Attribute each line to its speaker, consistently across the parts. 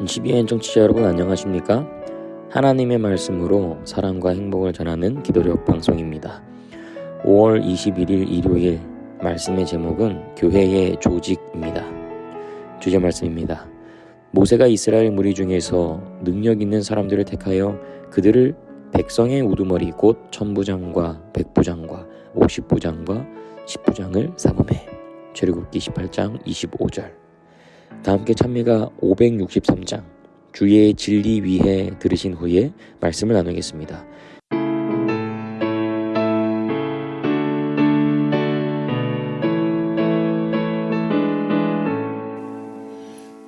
Speaker 1: CBN 청취자 여러분 안녕하십니까? 하나님의 말씀으로 사랑과 행복을 전하는 기도력 방송입니다. 5월 21일 일요일 말씀의 제목은 교회의 조직입니다. 주제 말씀입니다. 모세가 이스라엘 무리 중에서 능력 있는 사람들을 택하여 그들을 백성의 우두머리 곧 천부장과 백부장과 50부장과 10부장을 삼음해. 출애굽기 18장 25절. 다 함께 찬미가 563장 주의 진리 위해 들으신 후에 말씀을 나누겠습니다.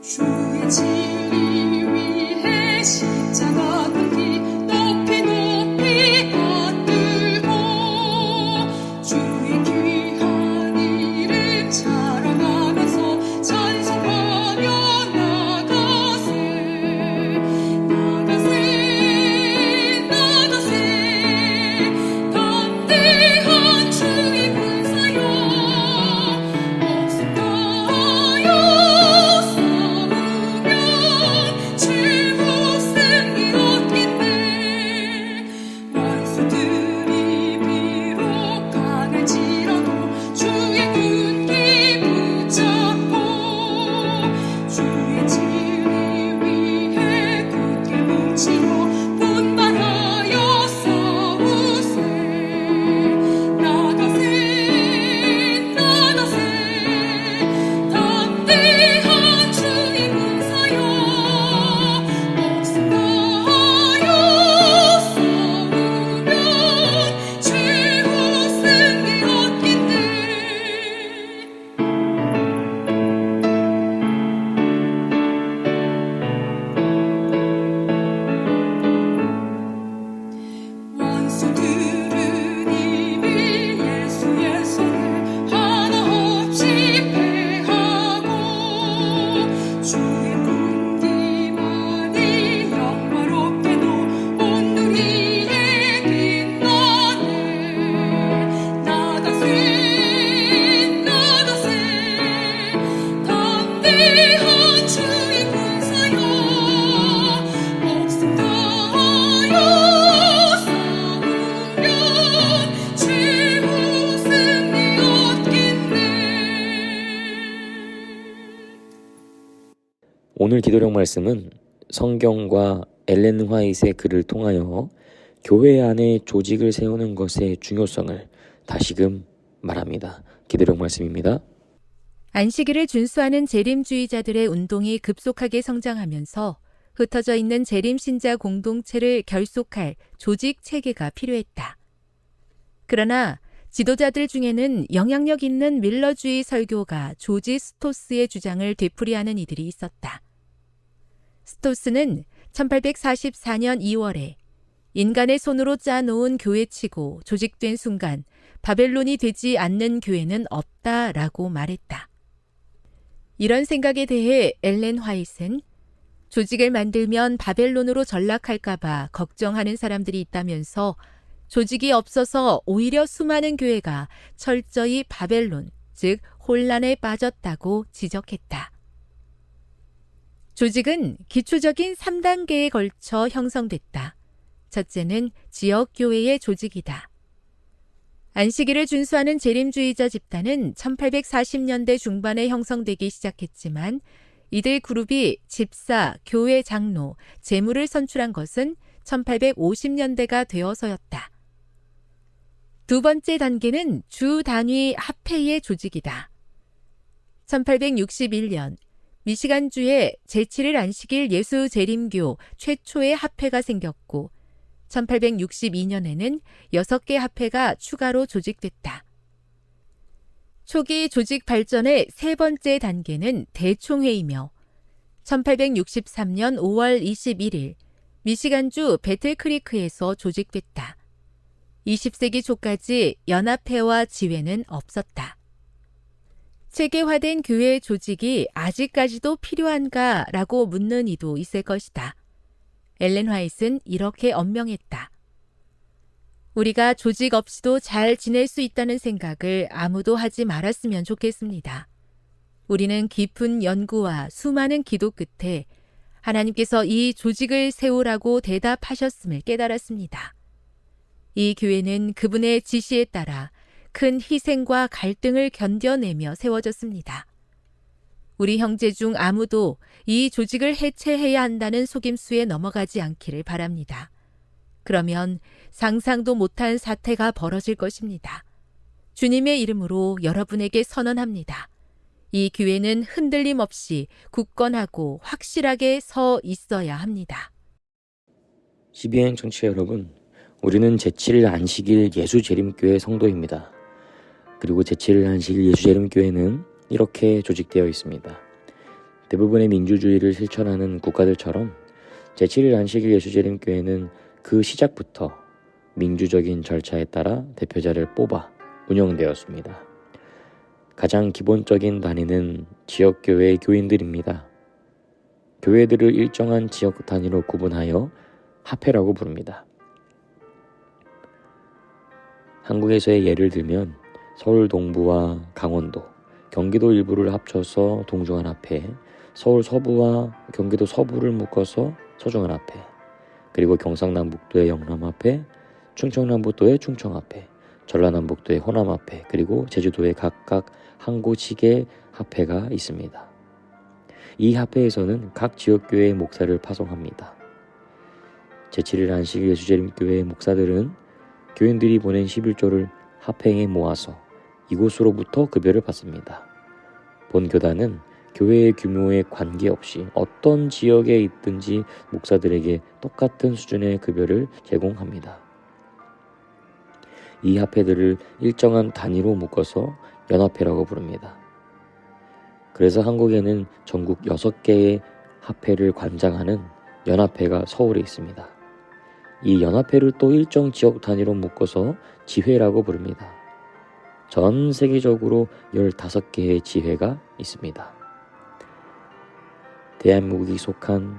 Speaker 2: 주의 진리 위해 십자가 달기 높이 높이 받들고 주의 귀한 이름 자랑하면서 찬송하며 나가세 담대한 주의 군사여 목숨 다하여 최후 승리 얻겠네. 원수들이 비록 강할지라도 주의 군기 붙잡고 주의 진리 위해 굳게 뭉치고 분발하여 싸우세. 나가세 담대한 주의 군사여 목숨 다하여 싸우면 최후 승리 얻겠네. 원수들은 이미 예수의 손을 하나 없이 패하고 주의 군기만이 영화롭게도 온 누리에 빛나네. 나가세 담대한 주의 군사여 목숨 다하여 싸우면 최후 승리 얻겠네.
Speaker 1: 오늘 기도력 말씀은 성경과 엘렌 화이트의 글을 통하여 교회 안에 조직을 세우는 것의 중요성을 다시금 말합니다. 기도력 말씀입니다.
Speaker 3: 안식일을 준수하는 재림주의자들의 운동이 급속하게 성장하면서 흩어져 있는 재림신자 공동체를 결속할 조직 체계가 필요했다. 그러나 지도자들 중에는 영향력 있는 밀러주의 설교가 조지 스토스의 주장을 되풀이하는 이들이 있었다. 스토스는 1844년 2월에 인간의 손으로 짜놓은 교회치고 조직된 순간 바벨론이 되지 않는 교회는 없다라고 말했다. 이런 생각에 대해 엘렌 화이트는 조직을 만들면 바벨론으로 전락할까봐 걱정하는 사람들이 있다면서 조직이 없어서 오히려 수많은 교회가 철저히 바벨론, 즉 혼란에 빠졌다고 지적했다. 조직은 기초적인 3단계에 걸쳐 형성됐다. 첫째는 지역교회의 조직이다. 안식일을 준수하는 재림주의자 집단은 1840년대 중반에 형성되기 시작했지만 이들 그룹이 집사, 교회 장로, 재무를 선출한 것은 1850년대가 되어서였다. 두 번째 단계는 주 단위 합회의 조직이다. 1861년 미시간주에 제7일 안식일 예수 재림교 최초의 합회가 생겼고 1862년에는 6개 합회가 추가로 조직됐다. 초기 조직 발전의 세 번째 단계는 대총회이며 1863년 5월 21일 미시간주 배틀크리크에서 조직됐다. 20세기 초까지 연합회와 지회는 없었다. 체계화된 교회 조직이 아직까지도 필요한가라고 묻는 이도 있을 것이다. 엘렌 화이트는 이렇게 언명했다. 우리가 조직 없이도 잘 지낼 수 있다는 생각을 아무도 하지 말았으면 좋겠습니다. 우리는 깊은 연구와 수많은 기도 끝에 하나님께서 이 조직을 세우라고 대답하셨음을 깨달았습니다. 이 교회는 그분의 지시에 따라 큰 희생과 갈등을 견뎌내며 세워졌습니다. 우리 형제 중 아무도 이 조직을 해체해야 한다는 속임수에 넘어가지 않기를 바랍니다. 그러면 상상도 못한 사태가 벌어질 것입니다. 주님의 이름으로 여러분에게 선언합니다. 이 교회는 흔들림 없이 굳건하고 확실하게 서 있어야 합니다.
Speaker 1: CBN 청취자 여러분, 우리는 제7일 안식일 예수재림교회 성도입니다. 그리고 제7일 안식일 예수재림교회는 이렇게 조직되어 있습니다. 대부분의 민주주의를 실천하는 국가들처럼 제7일 안식일 예수재림교회는 그 시작부터 민주적인 절차에 따라 대표자를 뽑아 운영되었습니다. 가장 기본적인 단위는 지역교회 교인들입니다. 교회들을 일정한 지역 단위로 구분하여 합회라고 부릅니다. 한국에서의 예를 들면 서울 동부와 강원도, 경기도 일부를 합쳐서 동중한합회, 서울 서부와 경기도 서부를 묶어서 서중한합회, 그리고 경상남북도의 영남합회, 충청남북도의 충청합회, 전라남북도의 호남합회, 그리고 제주도에 각각 한 곳씩의 합회가 있습니다. 이 합회에서는 각 지역교회의 목사를 파송합니다. 제7일 안식일 예수재림교회의 목사들은 교인들이 보낸 11조를 합회에 모아서 이곳으로부터 급여를 받습니다. 본교단은 교회의 규모에 관계없이 어떤 지역에 있든지 목사들에게 똑같은 수준의 급여를 제공합니다. 이 합회들을 일정한 단위로 묶어서 연합회라고 부릅니다. 그래서 한국에는 전국 6개의 합회를 관장하는 연합회가 서울에 있습니다. 이 연합회를 또 일정 지역 단위로 묶어서 지회라고 부릅니다. 전 세계적으로 15개의 지회가 있습니다. 대한민국이 속한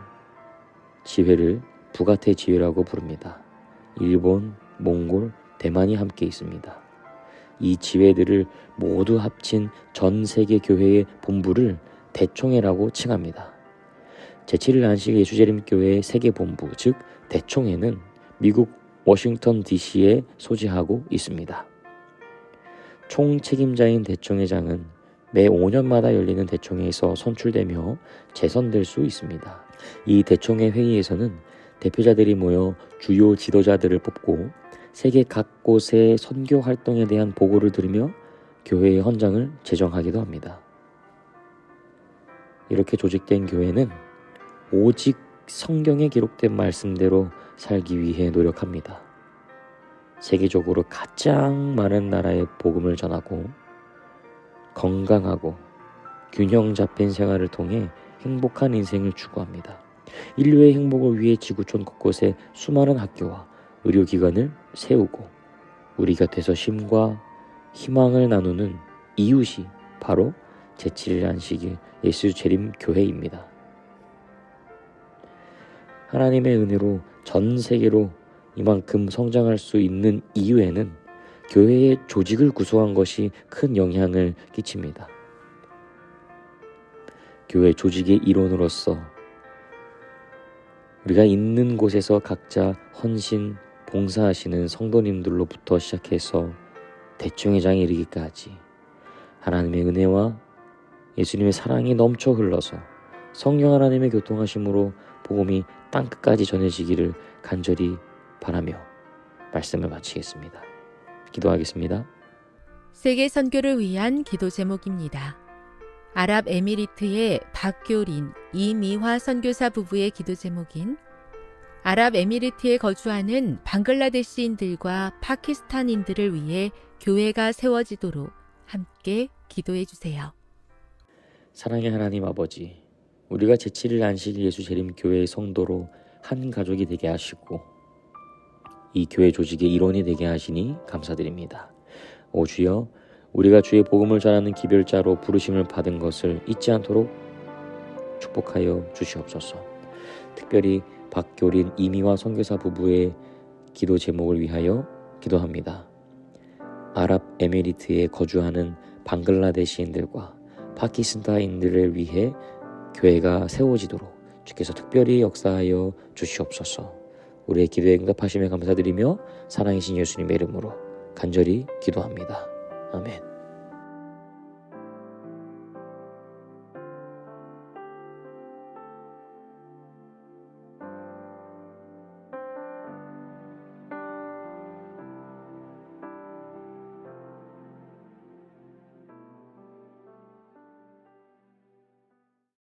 Speaker 1: 지회를 북아태 지회라고 부릅니다. 일본, 몽골, 대만이 함께 있습니다. 이 지회들을 모두 합친 전 세계 교회의 본부를 대총회라고 칭합니다. 제7일 안식 예수재림교회의 세계 본부, 즉 대총회는 미국 워싱턴 DC에 소재하고 있습니다. 총책임자인 대총회장은 매 5년마다 열리는 대총회에서 선출되며 재선될 수 있습니다. 이 대총회 회의에서는 대표자들이 모여 주요 지도자들을 뽑고 세계 각곳의 선교 활동에 대한 보고를 들으며 교회의 헌장을 제정하기도 합니다. 이렇게 조직된 교회는 오직 성경에 기록된 말씀대로 살기 위해 노력합니다. 세계적으로 가장 많은 나라에 복음을 전하고 건강하고 균형 잡힌 생활을 통해 행복한 인생을 추구합니다. 인류의 행복을 위해 지구촌 곳곳에 수많은 학교와 의료기관을 세우고 우리 곁에서 쉼과 희망을 나누는 이웃이 바로 제7일 안식일 예수재림교회입니다. 하나님의 은혜로 전 세계로 이만큼 성장할 수 있는 이유에는 교회의 조직을 구성한 것이 큰 영향을 끼칩니다. 교회 조직의 일원으로서 우리가 있는 곳에서 각자 헌신, 봉사하시는 성도님들로부터 시작해서 대총회장에 이르기까지 하나님의 은혜와 예수님의 사랑이 넘쳐 흘러서 성령 하나님의 교통하심으로 복음이 땅끝까지 전해지기를 간절히 바라며 말씀을 마치겠습니다. 기도하겠습니다.
Speaker 3: 세계 선교를 위한 기도 제목입니다. 아랍에미리트의 박교린, 이미화 선교사 부부의 기도 제목인 아랍에미리트에 거주하는 방글라데시인들과 파키스탄인들을 위해 교회가 세워지도록 함께 기도해 주세요.
Speaker 1: 사랑의 하나님 아버지, 우리가 제7일 안식일 예수재림교회의 성도로 한 가족이 되게 하시고 이 교회 조직의 일원이 되게 하시니 감사드립니다. 오 주여, 우리가 주의 복음을 전하는 기별자로 부르심을 받은 것을 잊지 않도록 축복하여 주시옵소서. 특별히 박교린, 이미화 선교사 부부의 기도 제목을 위하여 기도합니다. 아랍에미리트에 거주하는 방글라데시인들과 파키스탄인들을 위해 교회가 세워지도록 주께서 특별히 역사하여 주시옵소서. 우리의 기도에 응답하심에 감사드리며 사랑이신 예수님의 이름으로 간절히 기도합니다. 아멘.